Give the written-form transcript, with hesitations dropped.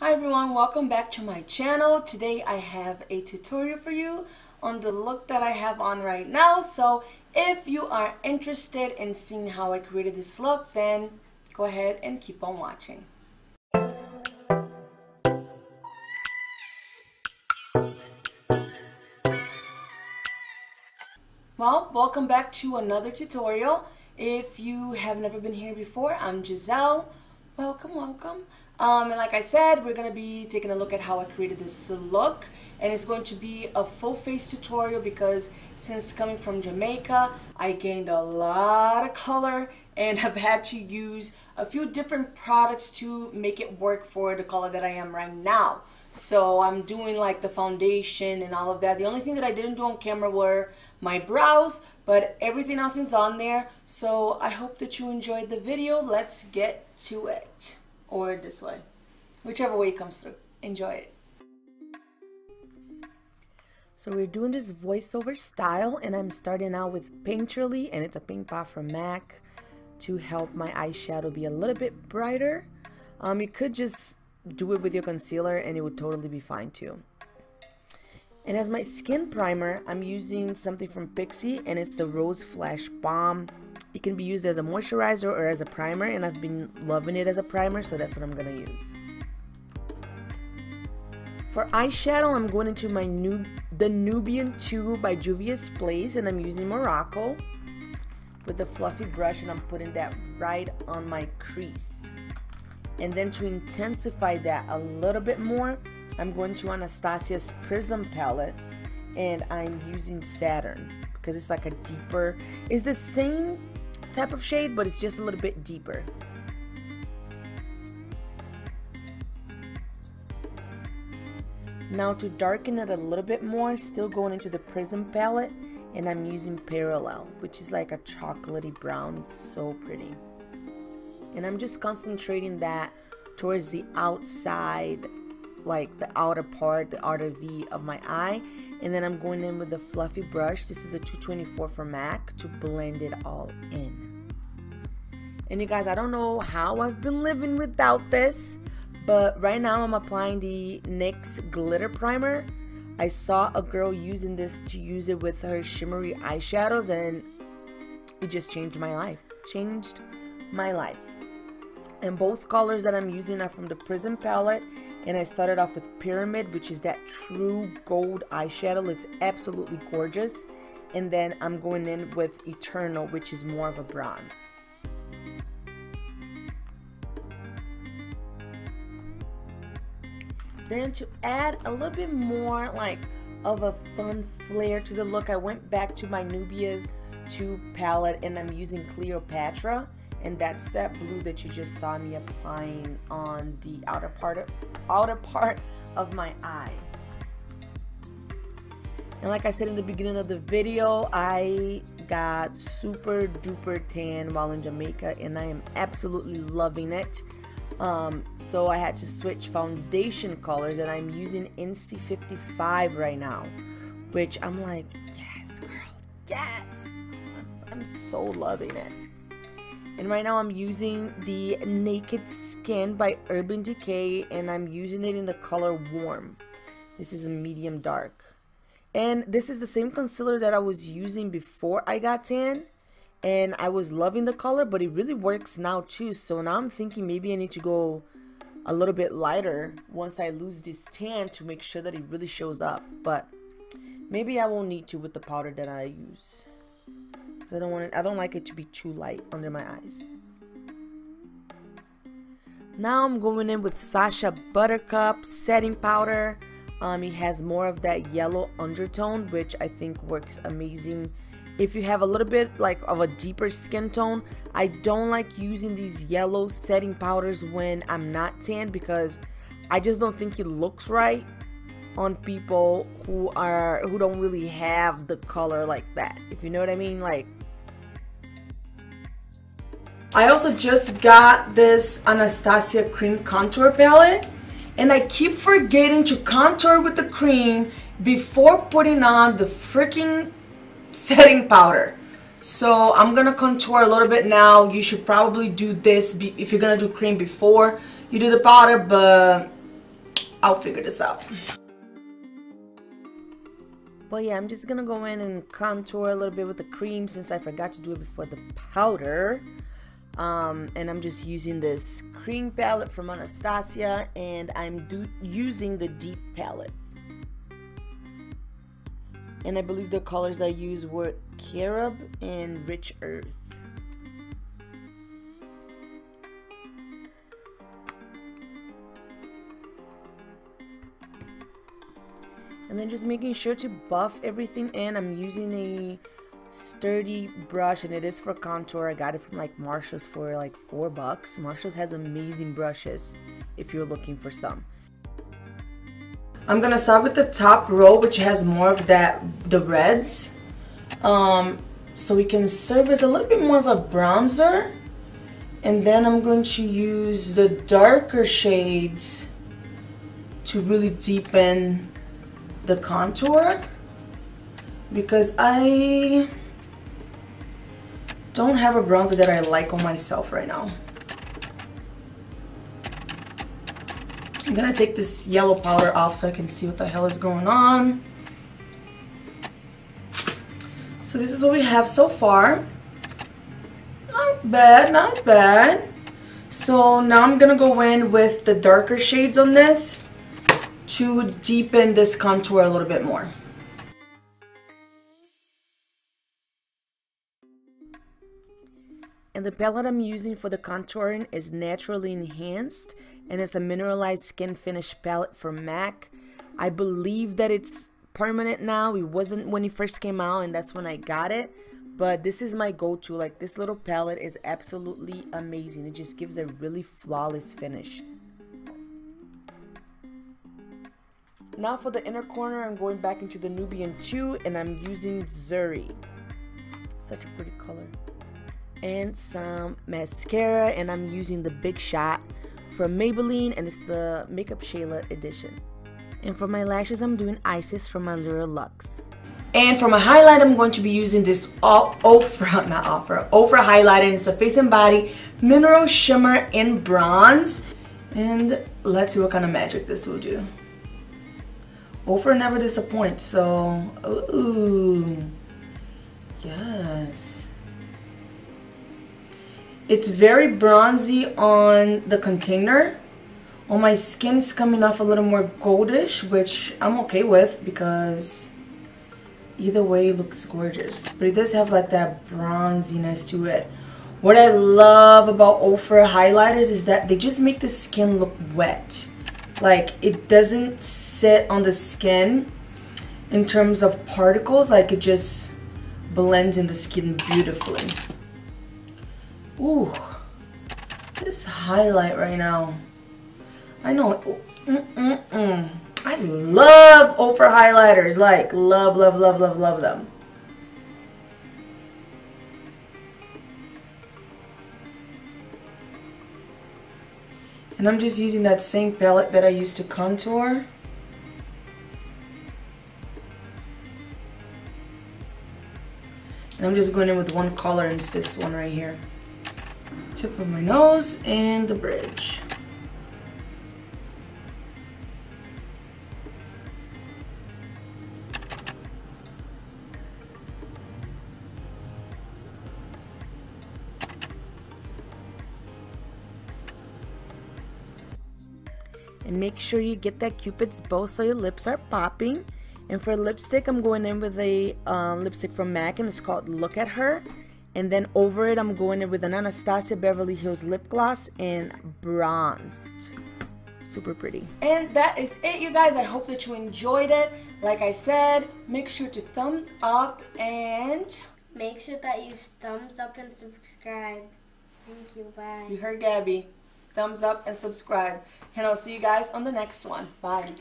Hi everyone, welcome back to my channel. Today I have a tutorial for you on the look that I have on right now. So if you are interested in seeing how I created this look, then go ahead and keep on watching. Well, welcome back to another tutorial. If you have never been here before, I'm Giselle. Welcome. And like I said, we're going to be taking a look at how I created this look. And it's going to be a full face tutorial because since coming from Jamaica, I gained a lot of color and have had to use a few different products to make it work for the color that I am right now. So I'm doing like the foundation and all of that. The only thing that I didn't do on camera were my brows, but everything else is on there. So I hope that you enjoyed the video. Let's get to it. Or this way. Whichever way it comes through. Enjoy it. So we're doing this voiceover style, and I'm starting out with Painterly, and it's a paint pot from MAC to help my eyeshadow be a little bit brighter. You could just do it with your concealer and it would totally be fine too. And as my skin primer, I'm using something from Pixi, and it's the Rose Flash Balm. It can be used as a moisturizer or as a primer, and I've been loving it as a primer, so that's what I'm going to use. For eyeshadow, I'm going into the Nubian 2 by Juvia's Place, and I'm using Morocco with the fluffy brush, and I'm putting that right on my crease. And then to intensify that a little bit more, I'm going to Anastasia's Prism palette, and I'm using Saturn because it's like a deeper, it's the same type of shade, but it's just a little bit deeper. Now to darken it a little bit more, still going into the Prism palette, and I'm using Parallel, which is like a chocolatey brown, so pretty. And I'm just concentrating that towards the outside, like the outer part, the outer V of my eye. And then I'm going in with the fluffy brush. This is a 224 from MAC to blend it all in. And you guys, I don't know how I've been living without this, but right now I'm applying the NYX glitter primer. I saw a girl using this to use it with her shimmery eyeshadows, and it just changed my life. And both colors that I'm using are from the Prism palette, and I started off with Pyramid, which is that true gold eyeshadow. It's absolutely gorgeous. And then I'm going in with Eternal, which is more of a bronze. Then to add a little bit more like of a fun flair to the look, I went back to my Nubian 2 palette, and I'm using Cleopatra. And that's that blue that you just saw me applying on the outer part of my eye. And like I said in the beginning of the video, I got super duper tan while in Jamaica, and I am absolutely loving it. So I had to switch foundation colors, and I'm using NC 55 right now, which I'm like, yes girl, yes. I'm so loving it. And right now I'm using the Naked Skin by Urban Decay, and I'm using it in the color Warm. This is a medium dark. And this is the same concealer that I was using before I got tan. And I was loving the color, but it really works now too. So now I'm thinking maybe I need to go a little bit lighter once I lose this tan to make sure that it really shows up. But maybe I won't need to with the powder that I use. I don't like it to be too light under my eyes. Now I'm going in with Sacha Buttercup setting powder. It has more of that yellow undertone, which I think works amazing if you have a little bit like of a deeper skin tone. I don't like using these yellow setting powders when I'm not tan because I just don't think it looks right on people who don't really have the color like that, if you know what I mean. Like, I also just got this Anastasia cream contour palette, and I keep forgetting to contour with the cream before putting on the freaking setting powder. So I'm gonna contour a little bit now. You should probably do this if you're gonna do cream before you do the powder, but I'll figure this out. But yeah, I'm just gonna go in and contour a little bit with the cream since I forgot to do it before the powder. And I'm just using this cream palette from Anastasia, and I'm using the deep palette. And I believe the colors I used were Carob and Rich Earth. And then just making sure to buff everything in. I'm using a sturdy brush, and it is for contour. I got it from like Marshall's for like $4. Marshall's has amazing brushes if you're looking for some. I'm gonna start with the top row, which has more of the reds, so we can serve as a little bit more of a bronzer. And then I'm going to use the darker shades to really deepen the contour, because I don't have a bronzer that I like on myself right now. I'm gonna take this yellow powder off so I can see what the hell is going on. So this is what we have so far. Not bad, not bad. So now I'm gonna go in with the darker shades on this to deepen this contour a little bit more. And the palette I'm using for the contouring is Naturally Enhanced, and it's a mineralized skin finish palette from MAC. I believe that it's permanent now. It wasn't when it first came out, and that's when I got it. But this is my go-to. Like, this little palette is absolutely amazing. It just gives a really flawless finish. Now for the inner corner, I'm going back into the Nubian 2, and I'm using Zuri. Such a pretty color. And some mascara, and I'm using the Big Shot from Maybelline, and it's the Makeup Shayla edition. And for my lashes, I'm doing Isis from Allure Luxe. And for my highlight, I'm going to be using this Ofra highlight, and it's a Face and Body Mineral Shimmer in Bronze. And let's see what kind of magic this will do. Ofra never disappoints, so ooh, yes. It's very bronzy on the container. On my skin, it's coming off a little more goldish, which I'm okay with because either way it looks gorgeous. But it does have like that bronziness to it. What I love about Ofra highlighters is that they just make the skin look wet. Like, it doesn't sit on the skin in terms of particles. Like, it just blends in the skin beautifully. Ooh, this highlight right now. I know. I love Ofra highlighters. Like, love, love, love, love, love them. And I'm just using that same palette that I used to contour. And I'm just going in with one color, and it's this one right here. Tip of my nose and the bridge. And make sure you get that Cupid's bow so your lips are popping. And for lipstick, I'm going in with a lipstick from MAC, and it's called Look at Her. And then over it, I'm going in with an Anastasia Beverly Hills lip gloss in Bronzed. Super pretty. And that is it, you guys. I hope that you enjoyed it. Like I said, make sure to thumbs up and make sure that you thumbs up and subscribe. Thank you. Bye. You heard Gabby. Thumbs up and subscribe. And I'll see you guys on the next one. Bye.